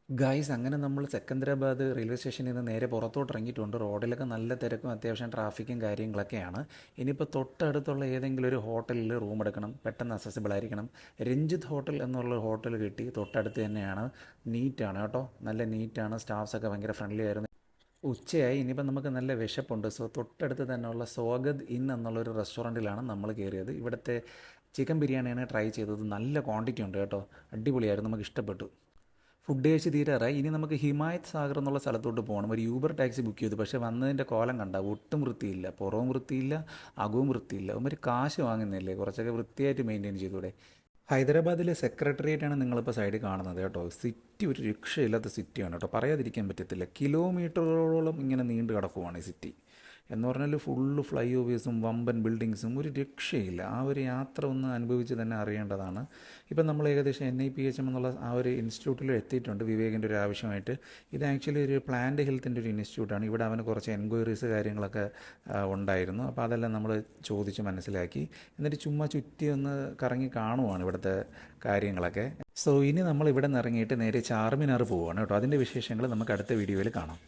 Guys അങ്ങനെ നമ്മൾ Secunderabad railway സ്റ്റേഷനിൽ നിന്ന് നേരെ പുറത്തോട്ട് ഇറങ്ങിയിട്ടുണ്ട്. റോഡിലൊക്കെ നല്ല തിരക്കും അത്യാവശ്യം ട്രാഫിക്കും കാര്യങ്ങളൊക്കെയാണ്. ഇനിയിപ്പോൾ തൊട്ടടുത്തുള്ള ഏതെങ്കിലും ഒരു ഹോട്ടലിൽ റൂം എടുക്കണം, പെട്ടെന്ന് അക്സസിബിൾ ആയിരിക്കണം. രഞ്ജിത്ത് ഹോട്ടൽ എന്നുള്ള ഹോട്ടൽ കിട്ടി, തൊട്ടടുത്ത് തന്നെയാണ്. നീറ്റാണ് കേട്ടോ, നല്ല നീറ്റാണ്. സ്റ്റാഫ്സൊക്കെ ഭയങ്കര ഫ്രണ്ട്ലി ആയിരുന്നു. ഉച്ചയായി, ഇനിയിപ്പോൾ നമുക്ക് നല്ല വിശപ്പുണ്ട്. സോ തൊട്ടടുത്ത് തന്നെയുള്ള സ്വാഗത് ഇൻ എന്നുള്ളൊരു റെസ്റ്റോറൻറ്റിലാണ് നമ്മൾ കയറിയത്. ഇവിടുത്തെ ചിക്കൻ ബിരിയാണിയാണ് ട്രൈ ചെയ്തത്. നല്ല ക്വാണ്ടിറ്റി ഉണ്ട് കേട്ടോ, അടിപൊളിയായിരുന്നു, നമുക്ക് ഇഷ്ടപ്പെട്ടു. ഫുഡ് കഴിച്ച് തീരാറായി. ഇനി നമുക്ക് ഹിമായത് സാഗർ എന്നുള്ള സ്ഥലത്തോട്ട് പോകണം. ഒരു യൂബർ ടാക്സി ബുക്ക് ചെയ്തു, പക്ഷേ വന്നതിൻ്റെ കോലം കണ്ട ഒട്ടും വൃത്തിയില്ല, പുറവും വൃത്തിയില്ല, അകവും വൃത്തിയില്ല. ഒരു കാശ് വാങ്ങുന്നില്ലേ, കുറച്ചൊക്കെ വൃത്തിയായിട്ട് മെയിൻറ്റെയിൻ ചെയ്തൂടെ. ഹൈദരാബാദിലെ സെക്രട്ടേറിയറ്റാണ് നിങ്ങളിപ്പോൾ സൈഡിൽ കാണുന്നത് കേട്ടോ. സിറ്റി ഒരു രക്ഷയില്ലാത്ത സിറ്റിയാണ് കേട്ടോ, പറയാതിരിക്കാൻ പറ്റത്തില്ല. കിലോമീറ്ററുകളോളം ഇങ്ങനെ നീണ്ടു കിടക്കുവാണ് ഈ സിറ്റി. എന്ന് പറഞ്ഞാൽ ഫുള്ള് ഫ്ലൈ ഓവേഴ്സും വമ്പൻ ബിൽഡിങ്സും, ഒരു രക്ഷയില്ല. ആ ഒരു യാത്ര ഒന്ന് അനുഭവിച്ച് തന്നെ അറിയേണ്ടതാണ്. ഇപ്പം നമ്മൾ ഏകദേശം NIPHM എന്നുള്ള ആ ഒരു ഇൻസ്റ്റിറ്റ്യൂട്ടിൽ എത്തിയിട്ടുണ്ട്, വിവേകിൻ്റെ ഒരു ആവശ്യമായിട്ട്. ഇത് ആക്ച്വലി ഒരു പ്ലാന്റ് ഹെൽത്തിൻ്റെ ഒരു ഇൻസ്റ്റിറ്റ്യൂട്ടാണ്. ഇവിടെ അവന് കുറച്ച് എൻക്വയറീസ് കാര്യങ്ങളൊക്കെ ഉണ്ടായിരുന്നു. അപ്പോൾ അതെല്ലാം നമ്മൾ ചോദിച്ച് മനസ്സിലാക്കി. എന്നിട്ട് ചുമ്മാ ചുറ്റി ഒന്ന് കറങ്ങി കാണുവാണ് ഇവിടുത്തെ കാര്യങ്ങളൊക്കെ. സോ ഇനി നമ്മൾ ഇവിടെ നിന്ന് ഇറങ്ങിയിട്ട് നേരെ ചാർമിനാർ പോവുകയാണ് കേട്ടോ. അതിൻ്റെ വിശേഷങ്ങൾ നമുക്ക് അടുത്ത വീഡിയോയിൽ കാണാം.